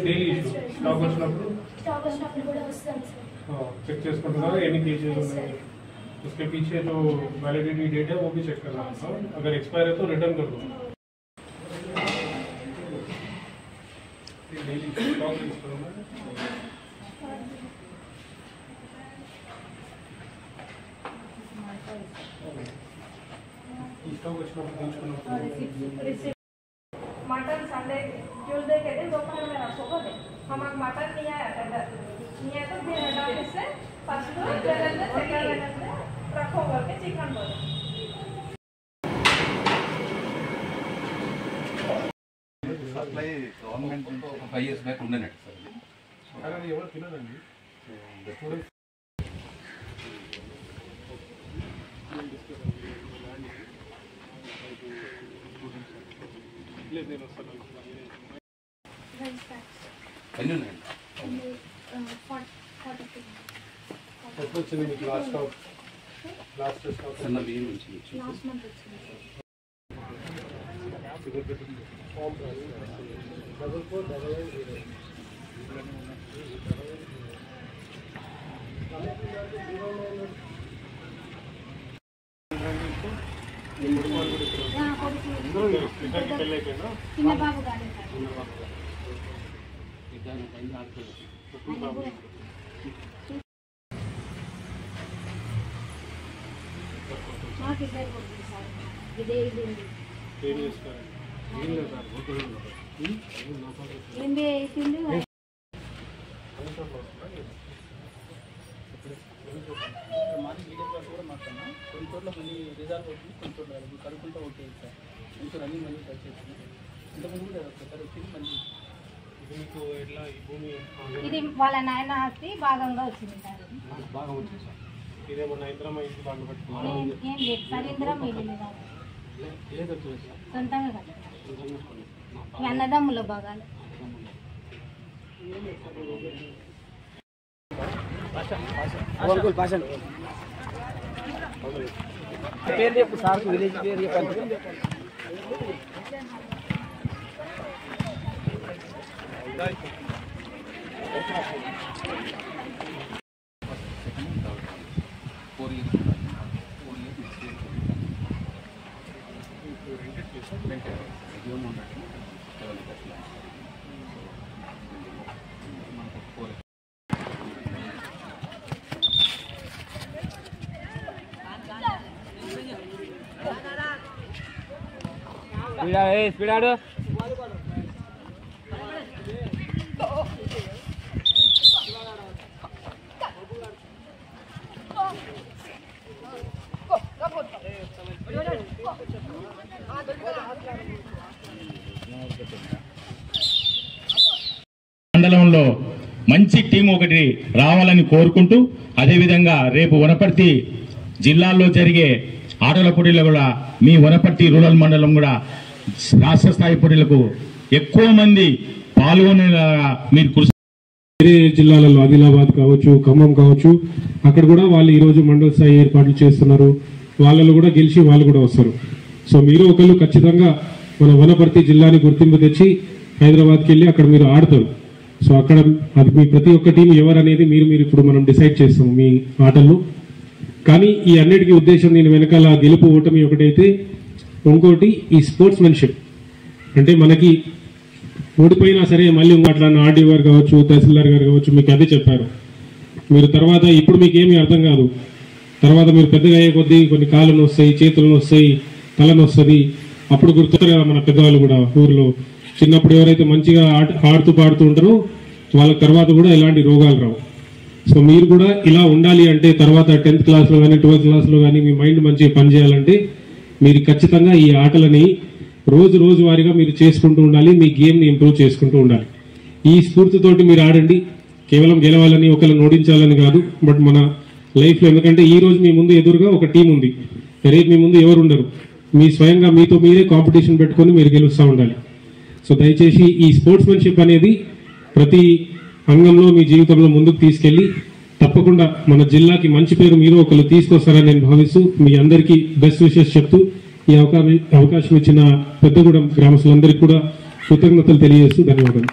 Daily stock వచ్చినప్పుడు కూడా వస్తాను सर। चेक చేసుకుంటున్నారు ఎన్ని కేజీలు ఉన్నాయి उसके पीछे जो वैलिडिटी डेट है वो भी चेक करना है। अगर एक्सपायर है तो रिटर्न कर दो। डेली स्टॉक यूज करो ना स्टॉक వచ్చినప్పుడు मटन संडे ट्यूसडे के दिन दोपहर में रखोगे हमारा मटन नहीं आया नहीं आया तो फिर हेड ऑफिस से फर्स्ट वेडनेसडे सेकंड वेडनेसडे रखोगे के चिकन बोलो सप्लाई गवर्नमेंट 5 years बैक ఉండే నెట్ సార్ అది ఎవరు తినదండి ఎన్ని ఉన్నాయి వచ్చింది మీకు లాస్ట్ స్టాక్ చిన్న బియ్యం నుంచి లాస్ట్ మంత్ వచ్చింది చిన్న బాబు గారు నాకు ఇద్దరు కొడుకులు సార్ ఇదే ఇది ఏం చేస్తారు ఏం లేదు సార్ ఎంబీఏ అయిపోయింది మార్నింగ్ వీడియో క్లాస్ కూడా మాట్లాడినా కొన్ని చోట్ల మళ్ళీ రిజాల్వ్ అవుతుంది కొన్ని చోట్ల కడుకుంటూ ఓకే సార్ కొంచెం రన్నింగ్ మళ్ళీ టచ్ చేస్తుంది ఇంతకుముందు కూడా ఒకసారి వచ్చింది మళ్ళీ మీకు ఎట్లా ఈ భూమి ఇది వాళ్ళ నాయన ఆస్తి భాగంగా వచ్చింది సార్ బాగా వచ్చింది సార్ ఇదేమన్నా ఇంద్రమ్మ ఇంటి బాగా పెట్టుకున్నాను ఏం లేదు సార్ ఇందిరా మిగిలింది కాదు సొంతంగా కదా మీ అన్నదమ్ముల భాగాలు పేరు చెప్పు సార్ విలేజ్ పేరు చెప్పండి स्पीड आड़ మండలంలో మంచి టీం ఒకటి రావాలని కోరుకుంటూ అదేవిధంగా రేపు వనపర్తి జిల్లాల్లో జరిగే ఆటల పోటీలు కూడా మీ వనపర్తి రూరల్ మండలం కూడా రాష్ట్ర స్థాయి పోటీలకు ఎక్కువ మంది పాల్గొనేలా మీరు కృషి వేరే జిల్లాలలో ఆదిలాబాద్ కావచ్చు ఖమ్మం కావచ్చు అక్కడ కూడా వాళ్ళు ఈరోజు మండల స్థాయి ఏర్పాట్లు చేస్తున్నారు వాళ్ళలో కూడా గెలిచి వాళ్ళు కూడా వస్తారు సో మీరు ఒకళ్ళు ఖచ్చితంగా మన వనపర్తి జిల్లాని గుర్తింపు తెచ్చి హైదరాబాద్కి వెళ్ళి అక్కడ మీరు ఆడతారు సో అక్కడ అది మీ ప్రతి ఒక్క టీం ఎవరనేది మీరు ఇప్పుడు మనం డిసైడ్ చేస్తాం మీ ఆటల్లో కానీ ఈ అన్నిటికీ ఉద్దేశం దీని వెనకాల గెలుపు ఓటమి ఒకటైతే ఇంకోటి ఈ స్పోర్ట్స్మెన్షిప్ అంటే మనకి ఓడిపోయినా సరే మళ్ళీ అట్లా ఆర్డీ గారు కావచ్చు తహసీల్దార్ గారు కావచ్చు మీకు అదే చెప్పారు మీరు తర్వాత ఇప్పుడు మీకు ఏమీ అర్థం కాదు తర్వాత మీరు పెద్దగా అయ్యే కొద్దీ కొన్ని కాళ్ళు నొస్తాయి చేతులు నొస్తాయి తల నొస్తుంది అప్పుడు గుర్తుతారు కదా మన పెద్దవాళ్ళు కూడా ఊర్లో చిన్నప్పుడు ఎవరైతే మంచిగా ఆడుతూ పాడుతూ ఉంటారో వాళ్ళ తర్వాత కూడా ఎలాంటి రోగాలు రావు సో మీరు కూడా ఇలా ఉండాలి అంటే తర్వాత 10th క్లాస్లో కానీ 12th క్లాస్లో కానీ మీ మైండ్ మంచిగా పనిచేయాలంటే మీరు ఖచ్చితంగా ఈ ఆటలని రోజు వారీగా మీరు చేసుకుంటూ ఉండాలి మీ గేమ్ని ఇంప్రూవ్ చేసుకుంటూ ఉండాలి ఈ స్ఫూర్తితోటి మీరు ఆడండి కేవలం గెలవాలని ఒకరిని ఓడించాలని కాదు బట్ మన లైఫ్లో ఎందుకంటే ఈ రోజు మీ ముందు ఎదురుగా ఒక టీం ఉంది రేపు మీ ముందు ఎవరు ఉండరు మీ స్వయంగా మీతో మీరే కాంపిటీషన్ పెట్టుకొని మీరు గెలుస్తూ ఉండాలి సో దయచేసి ఈ స్పోర్ట్స్మెన్షిప్ అనేది ప్రతి అంగంలో మీ జీవితంలో ముందుకు తీసుకెళ్లి తప్పకుండా మన జిల్లాకి మంచి పేరు మీరు ఒకరు తీసుకొస్తారని నేను భావిస్తూ మీ అందరికీ బెస్ట్ విషెస్ చెప్తూ ఈ అవకాశం ఇచ్చిన పెద్దగూడెం గ్రామస్తులందరికీ కూడా కృతజ్ఞతలు తెలియజేస్తూ ధన్యవాదాలు.